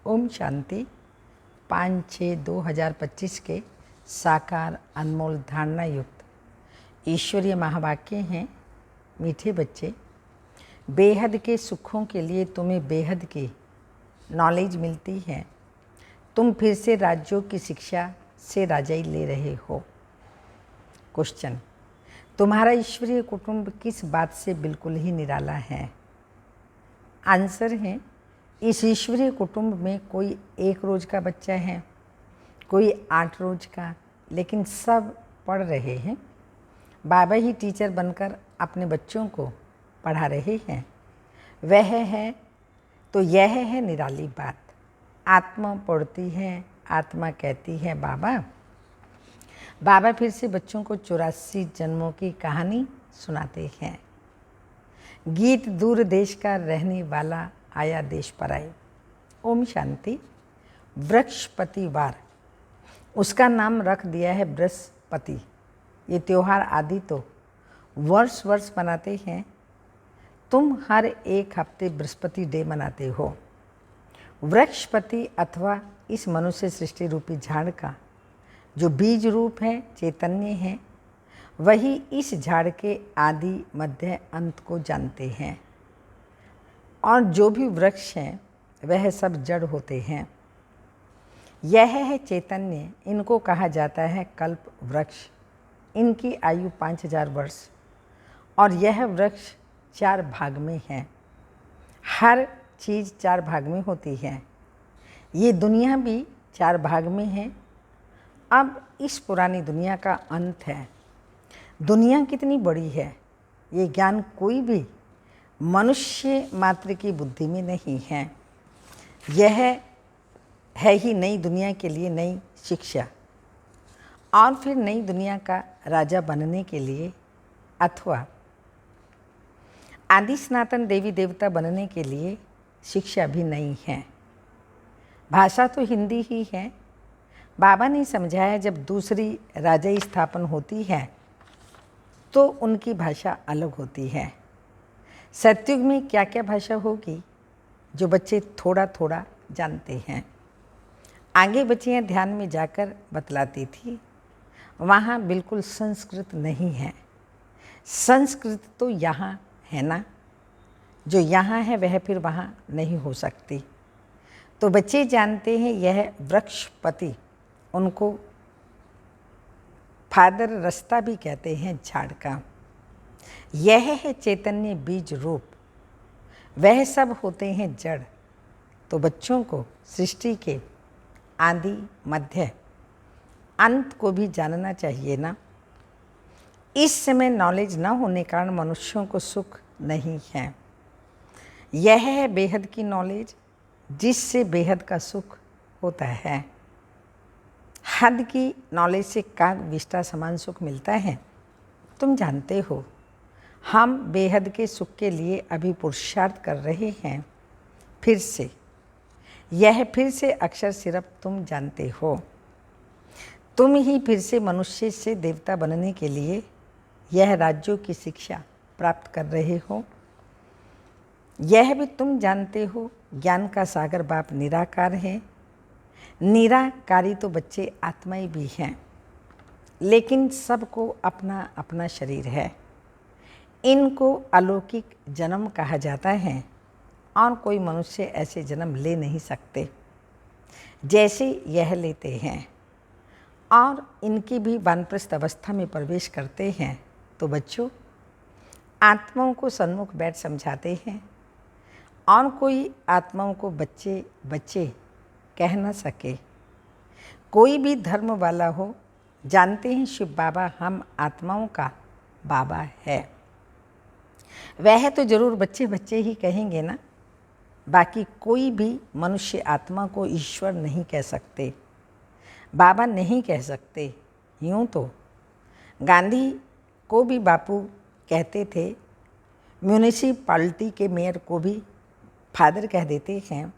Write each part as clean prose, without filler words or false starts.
ओम शांति। 5/6/2025 के साकार अनमोल धारणा युक्त ईश्वरीय महावाक्य हैं। मीठे बच्चे, बेहद के सुखों के लिए तुम्हें बेहद की नॉलेज मिलती है। तुम फिर से राज्यों की शिक्षा से राजाई ले रहे हो। क्वेश्चन: तुम्हारा ईश्वरीय कुटुंब किस बात से बिल्कुल ही निराला है? आंसर है, इस ईश्वरीय कुटुंब में कोई 1 रोज का बच्चा है, कोई 8 रोज का, लेकिन सब पढ़ रहे हैं। बाबा ही टीचर बनकर अपने बच्चों को पढ़ा रहे हैं। वह है तो यह है निराली बात। आत्मा पढ़ती है, आत्मा कहती है बाबा। बाबा फिर से बच्चों को 84 जन्मों की कहानी सुनाते हैं। गीत दूर देश का रहने वाला आया देश पर आए। ओम शांति। वृक्षपति वार, उसका नाम रख दिया है बृहस्पति। ये त्योहार आदि तो वर्ष वर्ष मनाते हैं। तुम हर 1 हफ्ते बृहस्पति डे मनाते हो। वृक्षपति अथवा इस मनुष्य सृष्टि रूपी झाड़ का जो बीज रूप है, चैतन्य है, वही इस झाड़ के आदि मध्य अंत को जानते हैं। और जो भी वृक्ष हैं वह सब जड़ होते हैं। यह है चैतन्य। इनको कहा जाता है कल्प वृक्ष। इनकी आयु 5000 वर्ष और यह वृक्ष 4 भाग में है। हर चीज़ 4 भाग में होती है। ये दुनिया भी 4 भाग में है। अब इस पुरानी दुनिया का अंत है। दुनिया कितनी बड़ी है, ये ज्ञान कोई भी मनुष्य मात्र की बुद्धि में नहीं है। यह है ही नई दुनिया के लिए नई शिक्षा, और फिर नई दुनिया का राजा बनने के लिए अथवा आदि सनातन देवी देवता बनने के लिए शिक्षा भी नई है। भाषा तो हिंदी ही है। बाबा ने समझाया, जब दूसरी राजाई स्थापन होती है तो उनकी भाषा अलग होती है। सतयुग में क्या क्या भाषा होगी जो बच्चे थोड़ा थोड़ा जानते हैं। आगे बच्चियाँ ध्यान में जाकर बतलाती थी, वहाँ बिल्कुल संस्कृत नहीं है। संस्कृत तो यहाँ है ना, जो यहाँ है वह फिर वहाँ नहीं हो सकती। तो बच्चे जानते हैं यह वृक्षपति, उनको फादर रास्ता भी कहते हैं झाड़ का। यह है चैतन्य बीज रूप। वह सब होते हैं जड़। तो बच्चों को सृष्टि के आदि मध्य अंत को भी जानना चाहिए ना। इस समय नॉलेज न होने कारण मनुष्यों को सुख नहीं है। यह है बेहद की नॉलेज, जिससे बेहद का सुख होता है। हद की नॉलेज से काग विष्टा समान सुख मिलता है। तुम जानते हो, हम बेहद के सुख के लिए अभी पुरुषार्थ कर रहे हैं। फिर से यह फिर से अक्षर सिर्फ तुम जानते हो। तुम ही फिर से मनुष्य से देवता बनने के लिए यह राज्यों की शिक्षा प्राप्त कर रहे हो। यह भी तुम जानते हो, ज्ञान का सागर बाप निराकार है। निराकारी तो बच्चे आत्माएं भी हैं, लेकिन सबको अपना अपना शरीर है। इनको अलौकिक जन्म कहा जाता है, और कोई मनुष्य ऐसे जन्म ले नहीं सकते जैसे यह लेते हैं। और इनकी भी वानप्रस्थ अवस्था में प्रवेश करते हैं। तो बच्चों, आत्माओं को सन्मुख बैठ समझाते हैं, और कोई आत्माओं को बच्चे बच्चे कह न सके। कोई भी धर्म वाला हो, जानते हैं शिव बाबा हम आत्माओं का बाबा है। वह तो जरूर बच्चे बच्चे ही कहेंगे ना। बाकी कोई भी मनुष्य आत्मा को ईश्वर नहीं कह सकते, बाबा नहीं कह सकते। यूँ तो गांधी को भी बापू कहते थे, म्यूनिसिपैलिटी के मेयर को भी फादर कह देते हैं,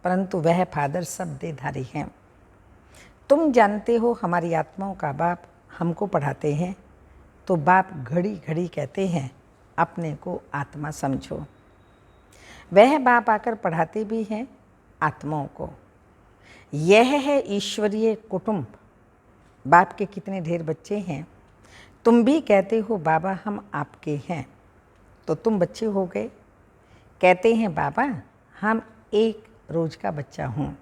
परंतु वह फादर सब देधारी हैं। तुम जानते हो, हमारी आत्माओं का बाप हमको पढ़ाते हैं, तो बाप घड़ी घड़ी कहते हैं अपने को आत्मा समझो। वह बाप आकर पढ़ाते भी हैं आत्माओं को। यह है ईश्वरीय कुटुंब। बाप के कितने ढेर बच्चे हैं। तुम भी कहते हो बाबा हम आपके हैं, तो तुम बच्चे हो गए। कहते हैं बाबा हम 1 रोज़ का बच्चा हूँ,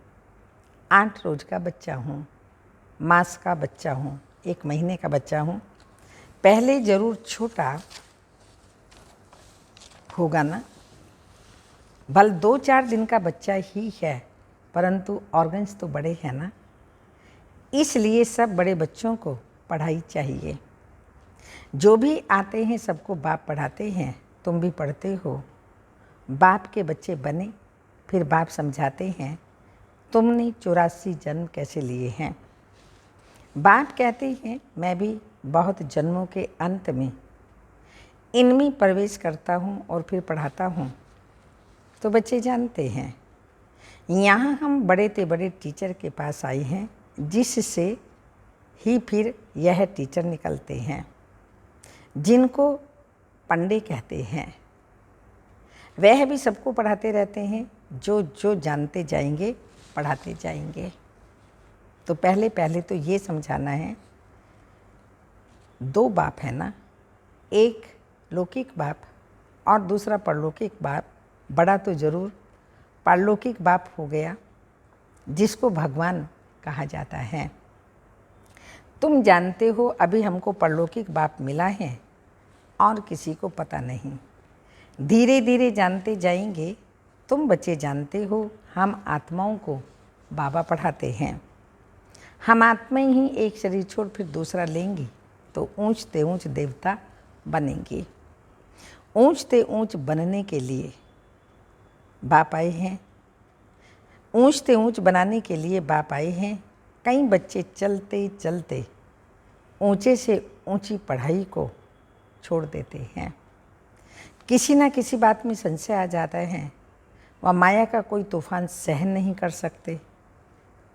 8 रोज़ का बच्चा हूँ, मास का बच्चा हूँ, 1 महीने का बच्चा हूँ। पहले ज़रूर छोटा होगा ना, भल 2-4 दिन का बच्चा ही है, परंतु ऑर्गन्स तो बड़े हैं ना। इसलिए सब बड़े बच्चों को पढ़ाई चाहिए। जो भी आते हैं सबको बाप पढ़ाते हैं। तुम भी पढ़ते हो। बाप के बच्चे बने, फिर बाप समझाते हैं तुमने 84 जन्म कैसे लिए हैं। बाप कहते हैं मैं भी बहुत जन्मों के अंत में इनमें प्रवेश करता हूँ और फिर पढ़ाता हूँ। तो बच्चे जानते हैं यहाँ हम बड़े से बड़े टीचर के पास आए हैं, जिससे ही फिर यह टीचर निकलते हैं, जिनको पंडे कहते हैं। वह भी सबको पढ़ाते रहते हैं। जो जो जानते जाएंगे पढ़ाते जाएंगे। तो पहले तो ये समझाना है, 2 बाप है ना, एक लौकिक बाप और दूसरा परलौकिक बाप। बड़ा तो ज़रूर परलौकिक बाप हो गया, जिसको भगवान कहा जाता है। तुम जानते हो अभी हमको परलौकिक बाप मिला है और किसी को पता नहीं। धीरे धीरे जानते जाएंगे। तुम बच्चे जानते हो हम आत्माओं को बाबा पढ़ाते हैं। हम आत्माएं ही एक शरीर छोड़ फिर दूसरा लेंगी तो ऊंचते ऊंच देवता बनेंगे। ऊंचते ऊंच बनने के लिए बाप आए हैं। ऊंचते ऊंच बनाने के लिए बाप आए हैं। कई बच्चे चलते चलते ऊंचे से ऊंची पढ़ाई को छोड़ देते हैं। किसी ना किसी बात में संशय आ जाता है। वह माया का कोई तूफान सहन नहीं कर सकते।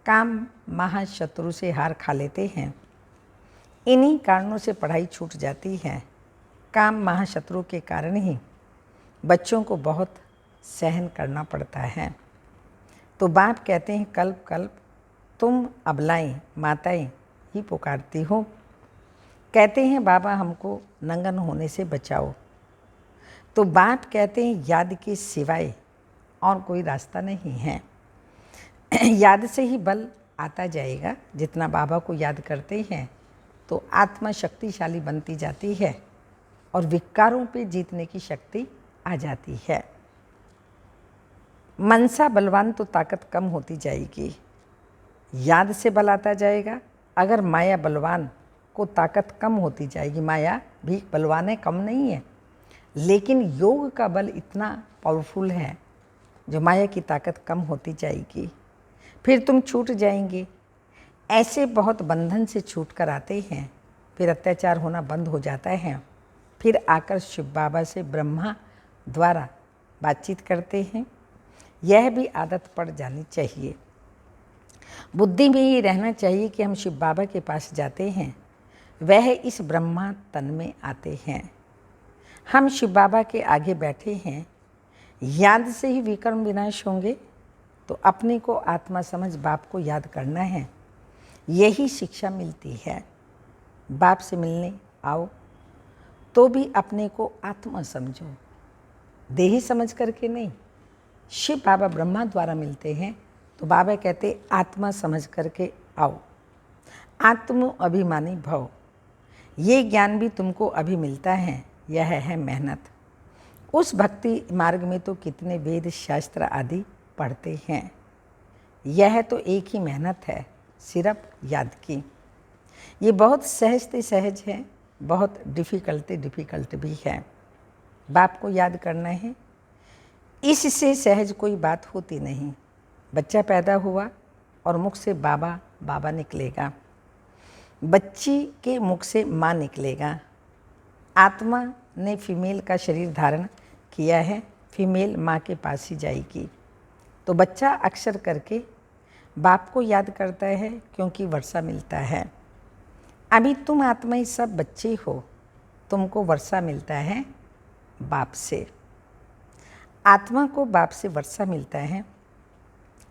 काम महाशत्रु से हार खा लेते हैं। इन्हीं कारणों से पढ़ाई छूट जाती है। काम महाशत्रु के कारण ही बच्चों को बहुत सहन करना पड़ता है। तो बाप कहते हैं कल्प कल्प तुम अबलाएं माताएं ही पुकारती हो। कहते हैं बाबा हमको नंगन होने से बचाओ। तो बाप कहते हैं याद के सिवाय और कोई रास्ता नहीं है। याद से ही बल आता जाएगा। जितना बाबा को याद करते हैं तो आत्मा शक्तिशाली बनती जाती है और विकारों पे जीतने की शक्ति आ जाती है। मनसा बलवान तो ताकत कम होती जाएगी। याद से बल आता जाएगा। अगर माया बलवान को ताकत कम होती जाएगी। माया भी बलवान है, कम नहीं है, लेकिन योग का बल इतना पावरफुल है जो माया की ताकत कम होती जाएगी। फिर तुम छूट जाएंगे। ऐसे बहुत बंधन से छूट कर आते हैं। फिर अत्याचार होना बंद हो जाता है। फिर आकर शिव बाबा से ब्रह्मा द्वारा बातचीत करते हैं। यह भी आदत पड़ जानी चाहिए। बुद्धि में ये रहना चाहिए कि हम शिव बाबा के पास जाते हैं, वह इस ब्रह्मा तन में आते हैं। हम शिव बाबा के आगे बैठे हैं। याद से ही विकर्म विनाश होंगे। तो अपने को आत्मा समझ बाप को याद करना है। यही शिक्षा मिलती है। बाप से मिलने आओ तो भी अपने को आत्मा समझो, देही समझ करके नहीं। शिव बाबा ब्रह्मा द्वारा मिलते हैं तो बाबा कहते आत्मा समझ करके आओ। आत्म अभिमानी भव। ये ज्ञान भी तुमको अभी मिलता है। यह है मेहनत। उस भक्ति मार्ग में तो कितने वेद शास्त्र आदि पढ़ते हैं। यह तो एक ही मेहनत है, सिर्फ याद की। ये बहुत सहज से सहज है, बहुत डिफ़िकल्ट भी है। बाप को याद करना है। इससे सहज कोई बात होती नहीं। बच्चा पैदा हुआ और मुख से बाबा बाबा निकलेगा। बच्ची के मुख से माँ निकलेगा। आत्मा ने फीमेल का शरीर धारण किया है। फीमेल माँ के पास ही जाएगी। तो बच्चा अक्सर करके बाप को याद करता है क्योंकि वर्षा मिलता है। अभी तुम आत्मा ही सब बच्चे हो। तुमको वर्षा मिलता है बाप से। आत्मा को बाप से वर्षा मिलता है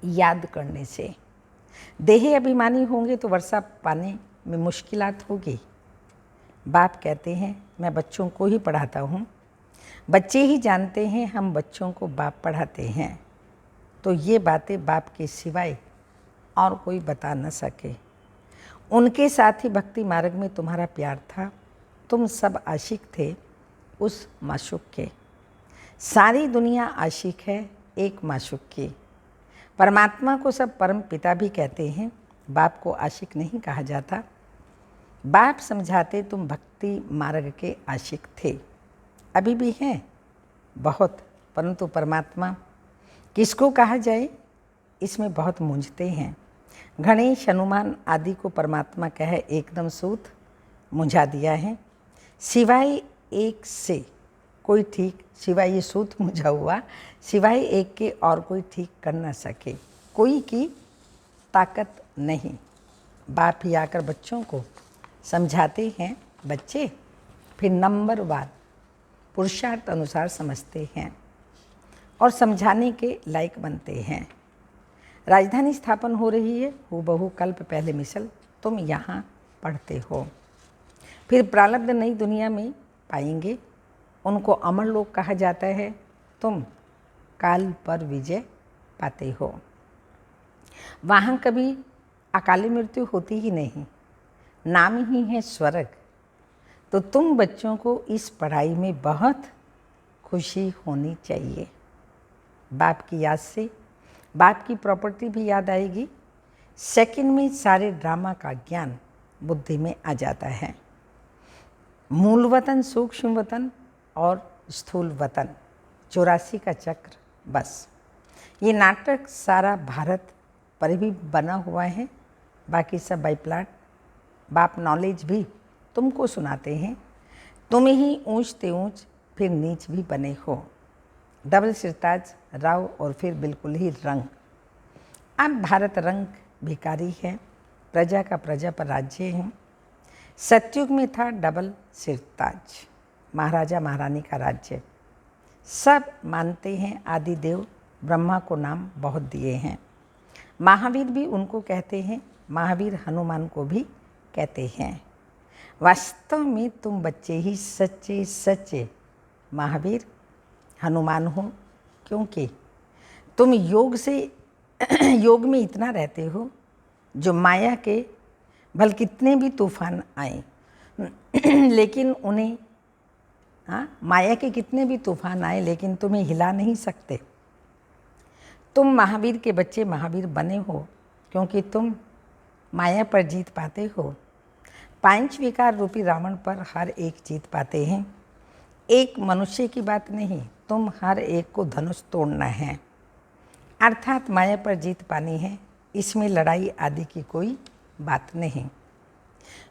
याद करने से। देही अभिमानी होंगे तो वर्षा पाने में मुश्किलात होगी। बाप कहते हैं मैं बच्चों को ही पढ़ाता हूँ, बच्चे ही जानते हैं हम बच्चों को बाप पढ़ाते हैं। तो ये बातें बाप के सिवाय और कोई बता न सके। उनके साथ ही भक्ति मार्ग में तुम्हारा प्यार था, तुम सब आशिक थे उस माशूक के। सारी दुनिया आशिक है एक माशूक की। परमात्मा को सब परम पिता भी कहते हैं, बाप को आशिक नहीं कहा जाता। बाप समझाते तुम भक्ति मार्ग के आशिक थे, अभी भी हैं बहुत, परंतु परमात्मा किसको कहा जाए इसमें बहुत मूंझते हैं। गणेश हनुमान आदि को परमात्मा कह एकदम सूत मुझा दिया है। सिवाय एक से कोई ठीक, सिवाय ये सूत मुझा हुआ, सिवाय एक के और कोई ठीक कर न सके, कोई की ताकत नहीं। बाप ही आकर बच्चों को समझाते हैं, बच्चे फिर नंबरवार पुरुषार्थ अनुसार समझते हैं और समझाने के लायक बनते हैं। राजधानी स्थापन हो रही है, हूबहू कल्प पहले मिसल तुम यहाँ पढ़ते हो। फिर प्रारब्ध नई दुनिया में पाएंगे, उनको अमर लोग कहा जाता है। तुम काल पर विजय पाते हो। वहाँ कभी अकाली मृत्यु होती ही नहीं, नाम ही है स्वर्ग। तो तुम बच्चों को इस पढ़ाई में बहुत खुशी होनी चाहिए। बाप की याद से बाप की प्रॉपर्टी भी याद आएगी। सेकंड में सारे ड्रामा का ज्ञान बुद्धि में आ जाता है। मूल वतन, सूक्ष्म वतन और स्थूल वतन, 84 का चक्र, बस ये नाटक सारा भारत पर भी बना हुआ है। बाकी सब बाई प्लाट। बाप नॉलेज भी तुमको सुनाते हैं, तुम ही ऊंचते ऊंच फिर नीच भी बने हो। डबल सिरताज राव और फिर बिल्कुल ही रंग। अब भारत रंग भिखारी है, प्रजा का प्रजा पर राज्य है। सतयुग में था डबल सिरताज, महाराजा महारानी का राज्य। सब मानते हैं आदि देव ब्रह्मा को नाम बहुत दिए हैं। महावीर भी उनको कहते हैं, महावीर हनुमान को भी कहते हैं। वास्तव में तुम बच्चे ही सच्चे सच्चे महावीर हनुमान हो, क्योंकि तुम योग से योग में इतना रहते हो जो माया के भल कितने भी तूफान आए लेकिन उन्हें माया के कितने भी तूफान आए लेकिन तुम्हें हिला नहीं सकते। तुम महावीर के बच्चे महावीर बने हो क्योंकि तुम माया पर जीत पाते हो। 5 विकार रूपी रावण पर हर एक जीत पाते हैं। एक मनुष्य की बात नहीं, तुम हर एक को धनुष तोड़ना है, अर्थात माया पर जीत पानी है। इसमें लड़ाई आदि की कोई बात नहीं।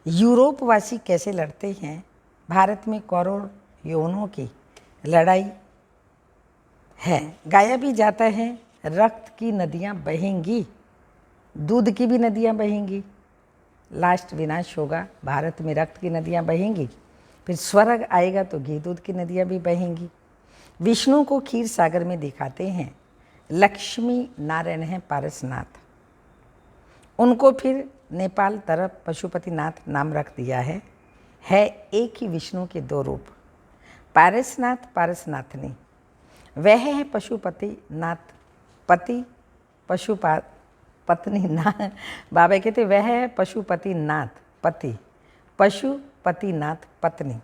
यूरोप वासी कैसे लड़ते हैं, भारत में करोड़ यौनों की लड़ाई है। गाया भी जाता है, रक्त की नदियाँ बहेंगी, दूध की भी नदियाँ बहेंगी। लास्ट विनाश होगा, भारत में रक्त की नदियाँ बहेंगी, फिर स्वर्ग आएगा तो घी दूध की नदियाँ भी बहेंगी। विष्णु को क्षीर सागर में दिखाते हैं, लक्ष्मी नारायण हैं पारसनाथ। उनको फिर नेपाल तरफ पशुपतिनाथ नाम रख दिया है एक ही विष्णु के 2 रूप, पारसनाथ पारसनाथनी। वह है पशुपतिनाथ पति पत्नी ना, बाबा कहते वह है पशुपतिनाथ पति पशुपतिनाथ पत्नी।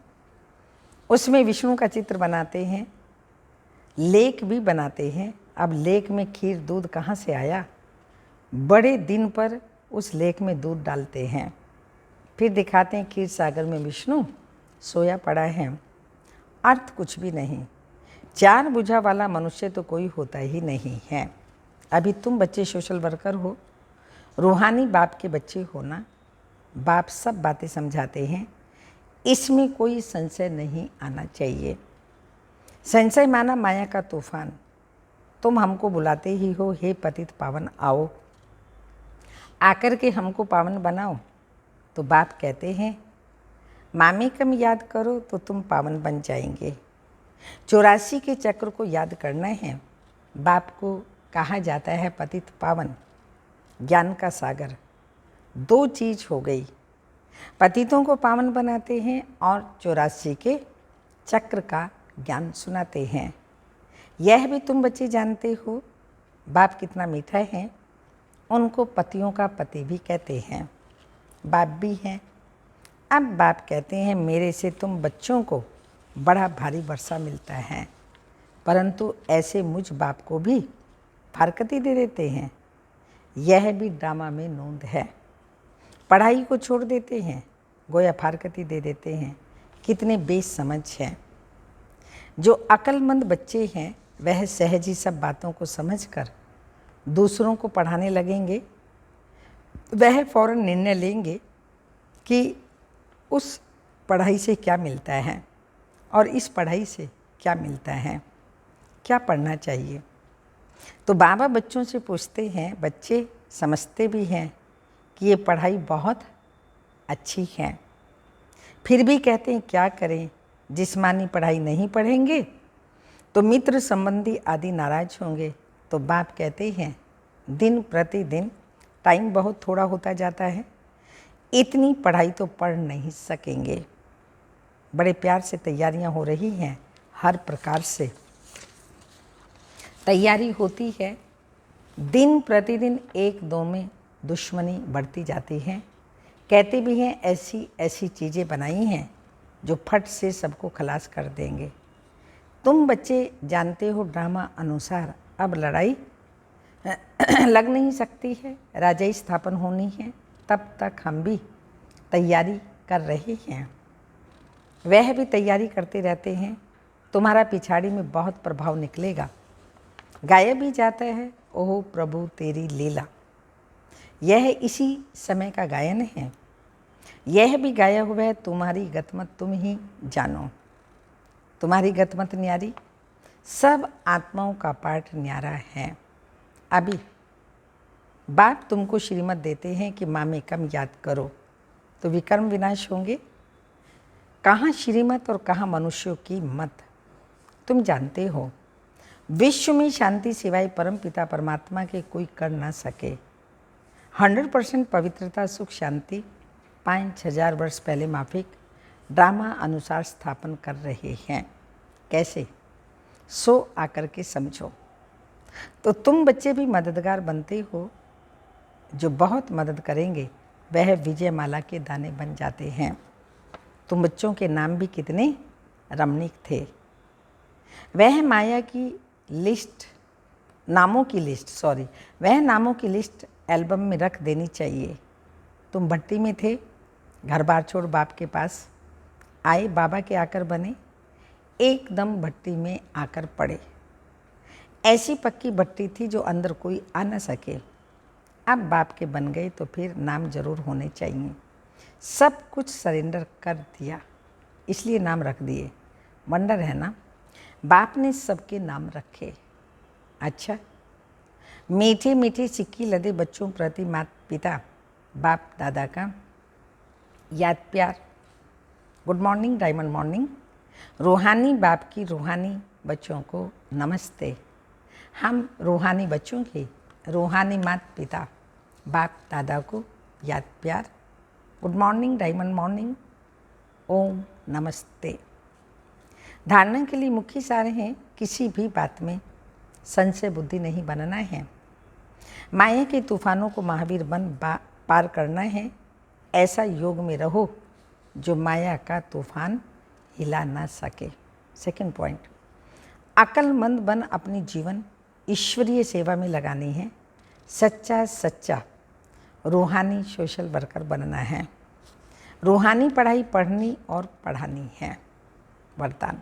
उसमें विष्णु का चित्र बनाते हैं, लेक भी बनाते हैं। अब लेक में खीर दूध कहाँ से आया, बड़े दिन पर उस लेक में दूध डालते हैं, फिर दिखाते हैं क्षीर सागर में विष्णु सोया पड़ा है। अर्थ कुछ भी नहीं, 4 भुजा वाला मनुष्य तो कोई होता ही नहीं है। अभी तुम बच्चे सोशल वर्कर हो, रूहानी बाप के बच्चे हो ना। बाप सब बातें समझाते हैं, इसमें कोई संशय नहीं आना चाहिए। संशय माना माया का तूफान। तुम हमको बुलाते ही हो, हे पतित पावन आओ, आकर के हमको पावन बनाओ। तो बाप कहते हैं मामे कम याद करो तो तुम पावन बन जाएंगे। 84 के चक्र को याद करना है। बाप को कहा जाता है पतित पावन, ज्ञान का सागर। दो चीज हो गई, पतितों को पावन बनाते हैं और 84 के चक्र का ज्ञान सुनाते हैं। यह भी तुम बच्चे जानते हो, बाप कितना मीठा है। उनको पतियों का पति भी कहते हैं, बाप भी हैं। अब बाप कहते हैं, मेरे से तुम बच्चों को बड़ा भारी वर्षा मिलता है, परंतु ऐसे मुझ बाप को भी फारकती दे देते हैं। यह भी ड्रामा में नोंद है। पढ़ाई को छोड़ देते हैं, गोया फारकती दे देते हैं। कितने बेसमझ हैं। जो अक्लमंद बच्चे हैं वह सहज ही सब बातों को समझकर दूसरों को पढ़ाने लगेंगे। वह फौरन निर्णय लेंगे कि उस पढ़ाई से क्या मिलता है और इस पढ़ाई से क्या मिलता है, क्या पढ़ना चाहिए। तो बाबा बच्चों से पूछते हैं, बच्चे समझते भी हैं कि ये पढ़ाई बहुत अच्छी है, फिर भी कहते हैं क्या करें, जिस्मानी पढ़ाई नहीं पढ़ेंगे तो मित्र संबंधी आदि नाराज होंगे। तो बाप कहते हैं, दिन प्रतिदिन टाइम बहुत थोड़ा होता जाता है, इतनी पढ़ाई तो पढ़ नहीं सकेंगे। बड़े प्यार से तैयारियां हो रही हैं, हर प्रकार से तैयारी होती है। दिन प्रतिदिन एक दो में दुश्मनी बढ़ती जाती है। कहते भी हैं ऐसी ऐसी चीज़ें बनाई हैं जो फट से सबको खलास कर देंगे। तुम बच्चे जानते हो ड्रामा अनुसार अब लड़ाई लग नहीं सकती है, राजाई स्थापन होनी है। तब तक हम भी तैयारी कर रहे हैं, वह भी तैयारी करते रहते हैं। तुम्हारा पिछाड़ी में बहुत प्रभाव निकलेगा, गायब ही जाता है, ओह प्रभु तेरी लीला। यह इसी समय का गायन है। यह भी गाया हुआ है, तुम्हारी गतमत तुम ही जानो। तुम्हारी गतमत न्यारी, सब आत्माओं का पाठ न्यारा है। अभी बाप तुमको श्रीमत देते हैं कि माँ में कम याद करो तो विकर्म विनाश होंगे। कहाँ श्रीमत और कहाँ मनुष्यों की मत, तुम जानते हो। विश्व में शांति सिवाय परम पिता परमात्मा के कोई कर ना सके। 100% पवित्रता सुख शांति 5000 वर्ष पहले माफिक ड्रामा अनुसार स्थापन कर रहे हैं। कैसे, सो आकर के समझो। तो तुम बच्चे भी मददगार बनते हो, जो बहुत मदद करेंगे वह विजय माला के दाने बन जाते हैं। तुम बच्चों के नाम भी कितने रमणीक थे। वह माया की लिस्ट, नामों की लिस्ट, वह नामों की लिस्ट एल्बम में रख देनी चाहिए। तुम भट्टी में थे, घर बार छोड़ बाप के पास आए, बाबा के आकर बने, एकदम भट्टी में आकर पड़े। ऐसी पक्की भट्टी थी जो अंदर कोई आ न सके। अब बाप के बन गए तो फिर नाम जरूर होने चाहिए। सब कुछ सरेंडर कर दिया, इसलिए नाम रख दिए। वंडर है ना, बाप ने सबके नाम रखे। अच्छा, मीठे मीठे सिक्की लदे बच्चों प्रति माता पिता बाप दादा का याद प्यार। Good morning, diamond morning. रूहानी बाप की रूहानी बच्चों को नमस्ते। हम रूहानी बच्चों की रूहानी माता पिता बाप दादा को याद प्यार। Good morning, diamond morning. Om namaste. धारणा के लिए मुख्य सार हैं, किसी भी बात में संशय बुद्धि नहीं बनना है। माया के तूफानों को महावीर बन पार करना है। ऐसा योग में रहो जो माया का तूफान हिला ना सके। सेकंड पॉइंट, अक्लमंद बन अपनी जीवन ईश्वरीय सेवा में लगानी है। सच्चा रूहानी सोशल वर्कर बनना है। रूहानी पढ़ाई पढ़नी और पढ़ानी है। वरदान,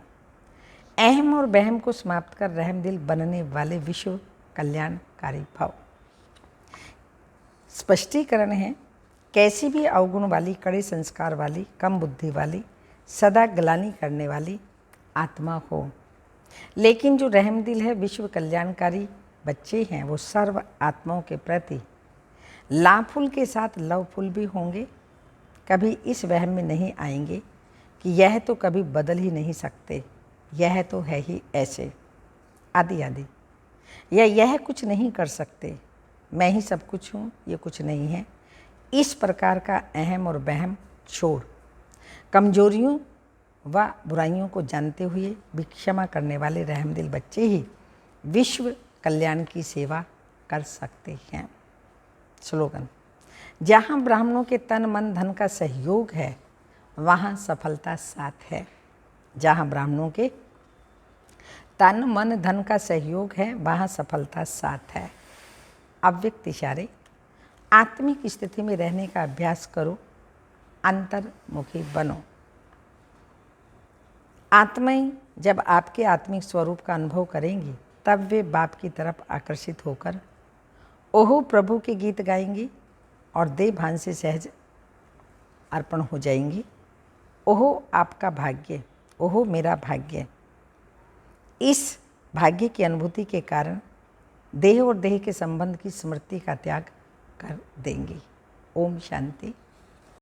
अहम और बहम को समाप्त कर रहम दिल बनने वाले विश्व कल्याणकारी भव। स्पष्टीकरण है, कैसी भी अवगुण वाली, कड़े संस्कार वाली, कम बुद्धि वाली, सदा ग्लानि करने वाली आत्मा हो, लेकिन जो रहम दिल है, विश्व कल्याणकारी बच्चे हैं, वो सर्व आत्माओं के प्रति लाफुल के साथ लवफुल भी होंगे। कभी इस वहम में नहीं आएंगे कि यह तो कभी बदल ही नहीं सकते, यह तो है ही ऐसे, आदि आदि, या यह कुछ नहीं कर सकते, मैं ही सब कुछ हूँ, ये कुछ नहीं है। इस प्रकार का अहम और वहम छोड़ कमजोरियों व बुराइयों को जानते हुए भी क्षमा करने वाले रहमदिल बच्चे ही विश्व कल्याण की सेवा कर सकते हैं। स्लोगन: जहाँ ब्राह्मणों के तन मन धन का सहयोग है वहाँ सफलता साथ है। जहाँ ब्राह्मणों के तन मन धन का सहयोग है वहाँ सफलता साथ है। अव्यक्त इशारे: आत्मिक स्थिति में रहने का अभ्यास करो, अंतर्मुखी बनो। आत्माएं जब आपके आत्मिक स्वरूप का अनुभव करेंगी तब वे बाप की तरफ आकर्षित होकर ओहो प्रभु के गीत गाएंगी और देह भान से सहज अर्पण हो जाएंगी। ओहो आपका भाग्य, ओहो मेरा भाग्य। इस भाग्य की अनुभूति के कारण देह और देह के संबंध की स्मृति का त्याग कर देंगी। ओम शांति।